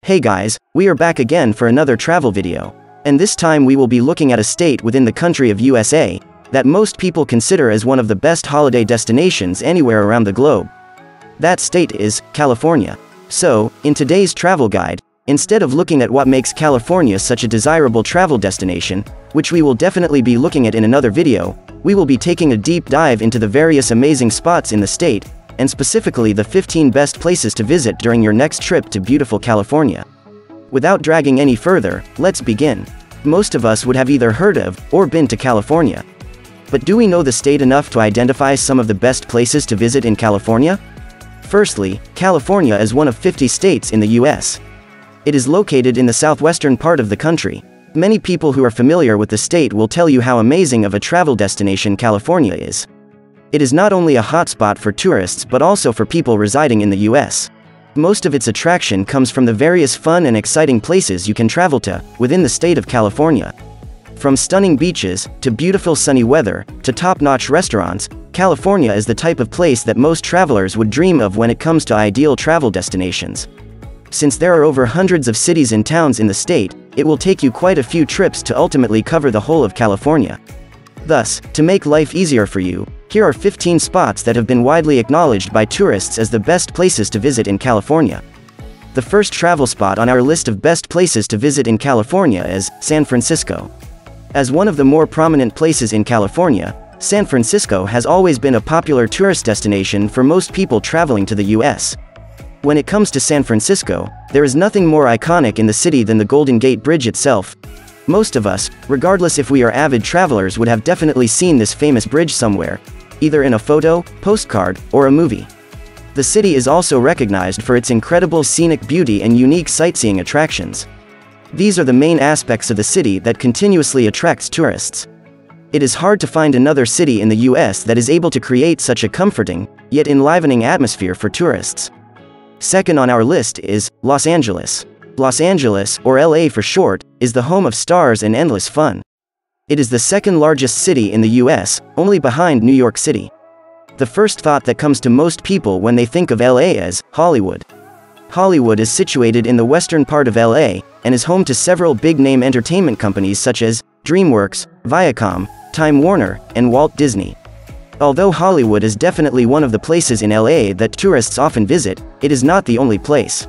Hey guys, we are back again for another travel video. And this time we will be looking at a state within the country of USA that most people consider as one of the best holiday destinations anywhere around the globe. That state is California. So, in today's travel guide, instead of looking at what makes California such a desirable travel destination, which we will definitely be looking at in another video, we will be taking a deep dive into the various amazing spots in the state, and specifically the 15 best places to visit during your next trip to beautiful California. Without dragging any further, let's begin. Most of us would have either heard of, or been to California. But do we know the state enough to identify some of the best places to visit in California? Firstly, California is one of 50 states in the US. It is located in the southwestern part of the country. Many people who are familiar with the state will tell you how amazing of a travel destination California is. It is not only a hotspot for tourists but also for people residing in the US. Most of its attraction comes from the various fun and exciting places you can travel to within the state of California. From stunning beaches, to beautiful sunny weather, to top-notch restaurants, California is the type of place that most travelers would dream of when it comes to ideal travel destinations. Since there are over hundreds of cities and towns in the state, it will take you quite a few trips to ultimately cover the whole of California. Thus, to make life easier for you, here are 15 spots that have been widely acknowledged by tourists as the best places to visit in California. The first travel spot on our list of best places to visit in California is San Francisco. As one of the more prominent places in California, San Francisco has always been a popular tourist destination for most people traveling to the US. When it comes to San Francisco, there is nothing more iconic in the city than the Golden Gate Bridge itself. Most of us, regardless if we are avid travelers, would have definitely seen this famous bridge somewhere, either in a photo, postcard, or a movie. The city is also recognized for its incredible scenic beauty and unique sightseeing attractions. These are the main aspects of the city that continuously attracts tourists. It is hard to find another city in the US that is able to create such a comforting, yet enlivening atmosphere for tourists. Second on our list is Los Angeles. Los Angeles, or LA for short, is the home of stars and endless fun. It is the second largest city in the US, only behind New York City. The first thought that comes to most people when they think of LA is Hollywood. Hollywood is situated in the western part of LA, and is home to several big-name entertainment companies such as DreamWorks, Viacom, Time Warner, and Walt Disney. Although Hollywood is definitely one of the places in LA that tourists often visit, it is not the only place.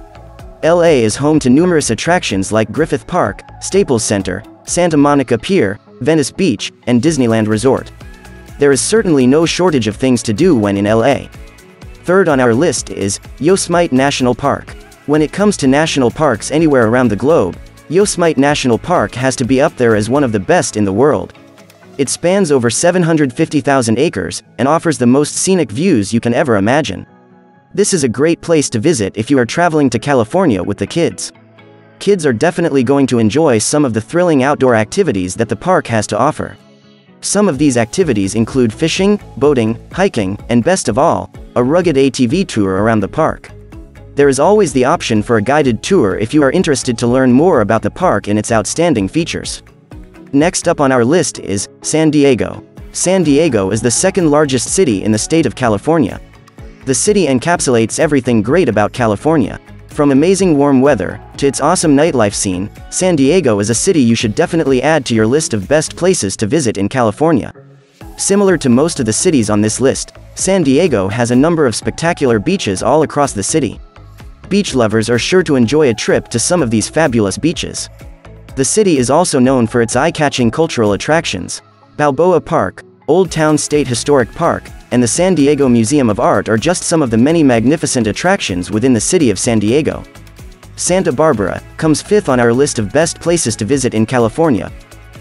LA is home to numerous attractions like Griffith Park, Staples Center, Santa Monica Pier, Venice Beach, and Disneyland Resort. There is certainly no shortage of things to do when in LA. Third on our list is Yosemite National Park. When it comes to national parks anywhere around the globe, Yosemite National Park has to be up there as one of the best in the world. It spans over 750,000 acres, and offers the most scenic views you can ever imagine. This is a great place to visit if you are traveling to California with the kids. Kids are definitely going to enjoy some of the thrilling outdoor activities that the park has to offer. Some of these activities include fishing, boating, hiking, and best of all, a rugged ATV tour around the park. There is always the option for a guided tour if you are interested to learn more about the park and its outstanding features. Next up on our list is San Diego. San Diego is the second largest city in the state of California. The city encapsulates everything great about California. From amazing warm weather, to its awesome nightlife scene, San Diego is a city you should definitely add to your list of best places to visit in California. Similar to most of the cities on this list, San Diego has a number of spectacular beaches all across the city. Beach lovers are sure to enjoy a trip to some of these fabulous beaches. The city is also known for its eye-catching cultural attractions. Balboa Park, Old Town State Historic Park, and the San Diego Museum of Art are just some of the many magnificent attractions within the city of San Diego. Santa Barbara comes fifth on our list of best places to visit in California.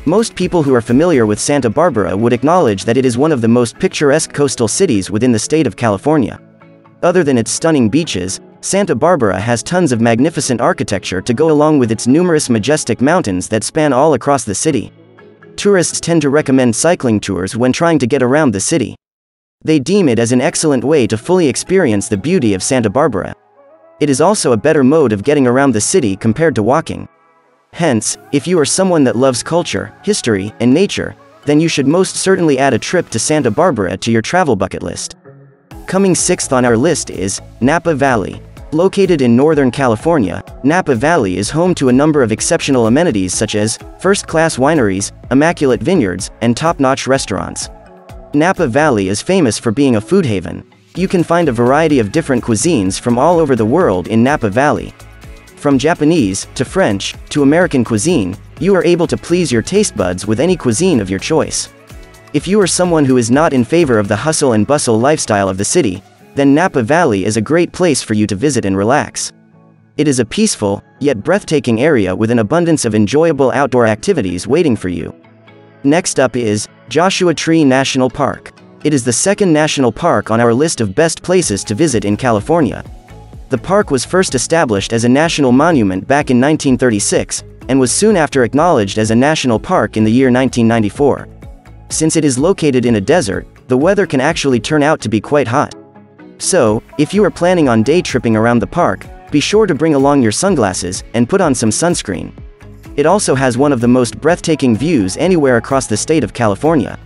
Most people who are familiar with Santa Barbara would acknowledge that it is one of the most picturesque coastal cities within the state of California. Other than its stunning beaches, Santa Barbara has tons of magnificent architecture to go along with its numerous majestic mountains that span all across the city. Tourists tend to recommend cycling tours when trying to get around the city. They deem it as an excellent way to fully experience the beauty of Santa Barbara. It is also a better mode of getting around the city compared to walking. Hence, if you are someone that loves culture, history, and nature, then you should most certainly add a trip to Santa Barbara to your travel bucket list. Coming sixth on our list is Napa Valley. Located in Northern California, Napa Valley is home to a number of exceptional amenities such as first-class wineries, immaculate vineyards, and top-notch restaurants. Napa Valley is famous for being a food haven. You can find a variety of different cuisines from all over the world in Napa Valley. From Japanese, to French, to American cuisine, you are able to please your taste buds with any cuisine of your choice. If you are someone who is not in favor of the hustle and bustle lifestyle of the city, then Napa Valley is a great place for you to visit and relax. It is a peaceful, yet breathtaking area with an abundance of enjoyable outdoor activities waiting for you. Next up is Joshua Tree National Park. It is the second national park on our list of best places to visit in California. The park was first established as a national monument back in 1936, and was soon after acknowledged as a national park in the year 1994. Since it is located in a desert, the weather can actually turn out to be quite hot. So, if you are planning on day tripping around the park, be sure to bring along your sunglasses and put on some sunscreen. It also has one of the most breathtaking views anywhere across the state of California.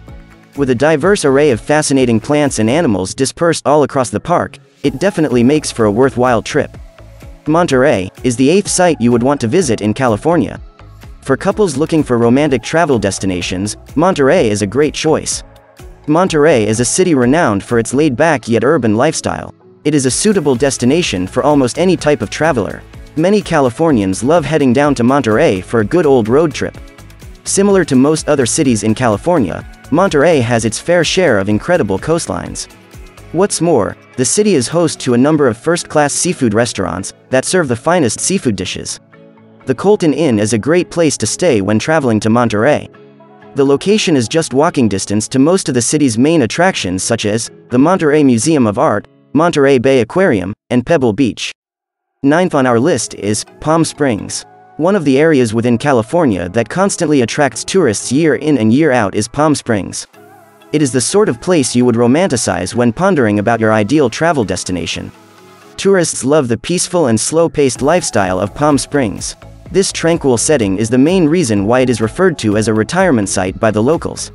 With a diverse array of fascinating plants and animals dispersed all across the park, it definitely makes for a worthwhile trip. Monterey is the 8th site you would want to visit in California. For couples looking for romantic travel destinations, Monterey is a great choice. Monterey is a city renowned for its laid-back yet urban lifestyle. It is a suitable destination for almost any type of traveler. Many Californians love heading down to Monterey for a good old road trip. Similar to most other cities in California, Monterey has its fair share of incredible coastlines. What's more, the city is host to a number of first-class seafood restaurants that serve the finest seafood dishes. The Colton Inn is a great place to stay when traveling to Monterey. The location is just walking distance to most of the city's main attractions such as the Monterey Museum of Art, Monterey Bay Aquarium, and Pebble Beach. 9th on our list is Palm Springs. One of the areas within California that constantly attracts tourists year in and year out is Palm Springs. It is the sort of place you would romanticize when pondering about your ideal travel destination. Tourists love the peaceful and slow-paced lifestyle of Palm Springs. This tranquil setting is the main reason why it is referred to as a retirement site by the locals.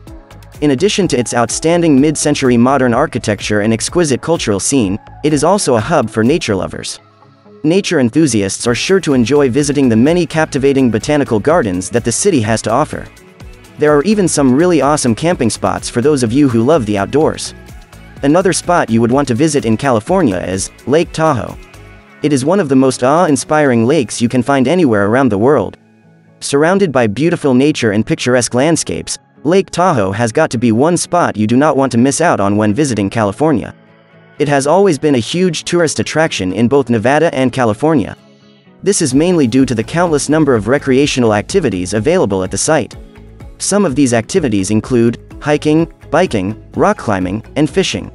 In addition to its outstanding mid-century modern architecture and exquisite cultural scene, it is also a hub for nature lovers. Nature enthusiasts are sure to enjoy visiting the many captivating botanical gardens that the city has to offer. There are even some really awesome camping spots for those of you who love the outdoors. Another spot you would want to visit in California is Lake Tahoe. It is one of the most awe-inspiring lakes you can find anywhere around the world. Surrounded by beautiful nature and picturesque landscapes, Lake Tahoe has got to be one spot you do not want to miss out on when visiting California. It has always been a huge tourist attraction in both Nevada and California. This is mainly due to the countless number of recreational activities available at the site. Some of these activities include hiking, biking, rock climbing, and fishing.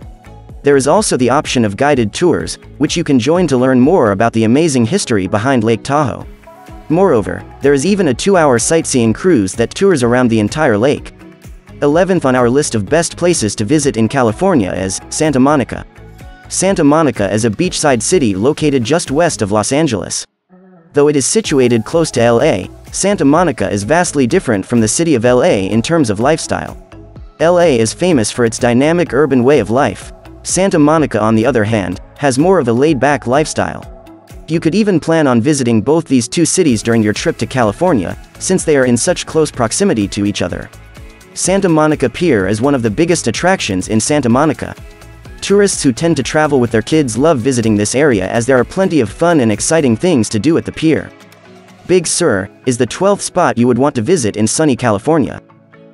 There is also the option of guided tours, which you can join to learn more about the amazing history behind Lake Tahoe. Moreover, there is even a 2-hour sightseeing cruise that tours around the entire lake. 11th on our list of best places to visit in California is Santa Monica. Santa Monica is a beachside city located just west of Los Angeles. Though it is situated close to LA, Santa Monica is vastly different from the city of LA in terms of lifestyle. LA is famous for its dynamic urban way of life. Santa Monica, on the other hand, has more of a laid-back lifestyle. You could even plan on visiting both these two cities during your trip to California, since they are in such close proximity to each other. Santa Monica Pier is one of the biggest attractions in Santa Monica. Tourists who tend to travel with their kids love visiting this area as there are plenty of fun and exciting things to do at the pier. Big Sur is the 12th spot you would want to visit in sunny California.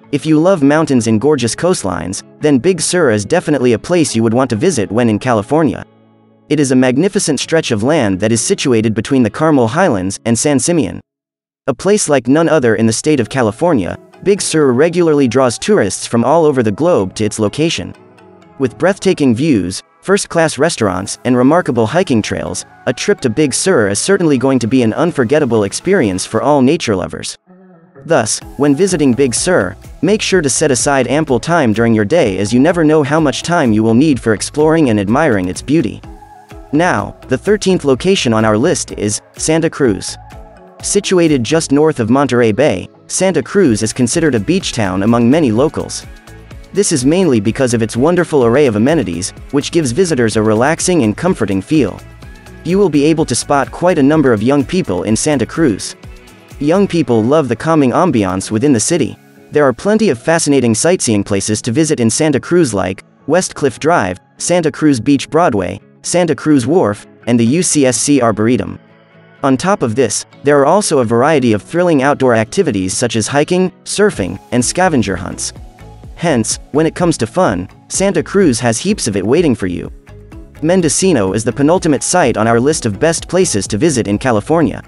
If you love mountains and gorgeous coastlines, then Big Sur is definitely a place you would want to visit when in California. It is a magnificent stretch of land that is situated between the Carmel Highlands and San Simeon. A place like none other in the state of California, Big Sur regularly draws tourists from all over the globe to its location. With breathtaking views, first-class restaurants, and remarkable hiking trails, a trip to Big Sur is certainly going to be an unforgettable experience for all nature lovers. Thus, when visiting Big Sur, make sure to set aside ample time during your day as you never know how much time you will need for exploring and admiring its beauty. Now, the 13th location on our list is Santa Cruz. Situated just north of Monterey Bay, Santa Cruz is considered a beach town among many locals. This is mainly because of its wonderful array of amenities, which gives visitors a relaxing and comforting feel. you will be able to spot quite a number of young people in Santa Cruz. Young people love the calming ambiance within the city. There are plenty of fascinating sightseeing places to visit in Santa Cruz like West Cliff Drive, Santa Cruz Beach Broadway, Santa Cruz Wharf, and the UCSC Arboretum. On top of this, there are also a variety of thrilling outdoor activities such as hiking, surfing, and scavenger hunts. Hence, when it comes to fun, Santa Cruz has heaps of it waiting for you. Mendocino is the penultimate site on our list of best places to visit in California.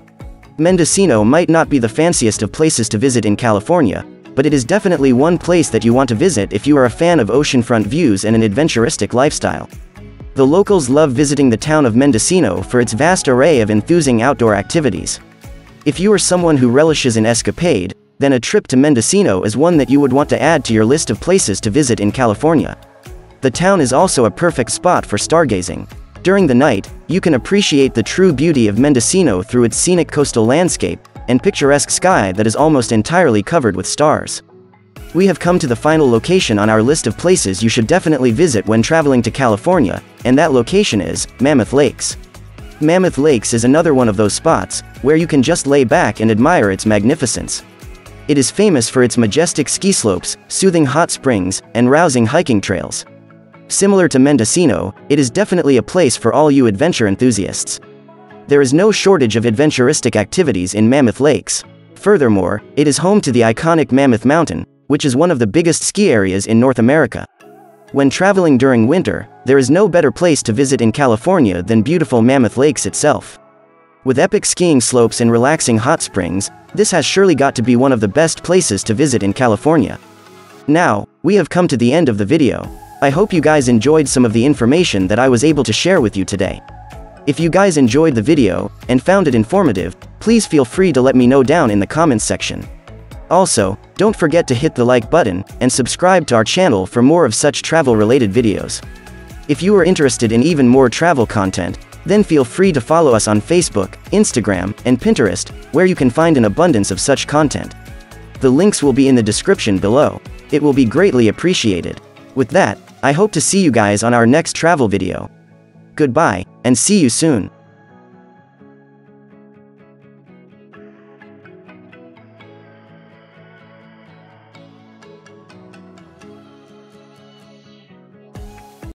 Mendocino might not be the fanciest of places to visit in California, but it is definitely one place that you want to visit if you are a fan of oceanfront views and an adventuristic lifestyle. The locals love visiting the town of Mendocino for its vast array of enthusing outdoor activities. If you are someone who relishes an escapade, then a trip to Mendocino is one that you would want to add to your list of places to visit in California. The town is also a perfect spot for stargazing. During the night, you can appreciate the true beauty of Mendocino through its scenic coastal landscape and picturesque sky that is almost entirely covered with stars. We have come to the final location on our list of places you should definitely visit when traveling to California, and that location is Mammoth Lakes. Mammoth Lakes is another one of those spots where you can just lay back and admire its magnificence. It is famous for its majestic ski slopes, soothing hot springs, and rousing hiking trails. Similar to Mendocino, it is definitely a place for all you adventure enthusiasts. There is no shortage of adventuristic activities in Mammoth Lakes. Furthermore, it is home to the iconic Mammoth Mountain, which is one of the biggest ski areas in North America. When traveling during winter, there is no better place to visit in California than beautiful Mammoth Lakes itself. With epic skiing slopes and relaxing hot springs, this has surely got to be one of the best places to visit in California. Now, we have come to the end of the video. I hope you guys enjoyed some of the information that I was able to share with you today. If you guys enjoyed the video and found it informative, please feel free to let me know down in the comments section. Also, don't forget to hit the like button and subscribe to our channel for more of such travel-related videos. If you are interested in even more travel content, then feel free to follow us on Facebook, Instagram, and Pinterest, where you can find an abundance of such content. The links will be in the description below. It will be greatly appreciated. With that, I hope to see you guys on our next travel video. Goodbye, and see you soon.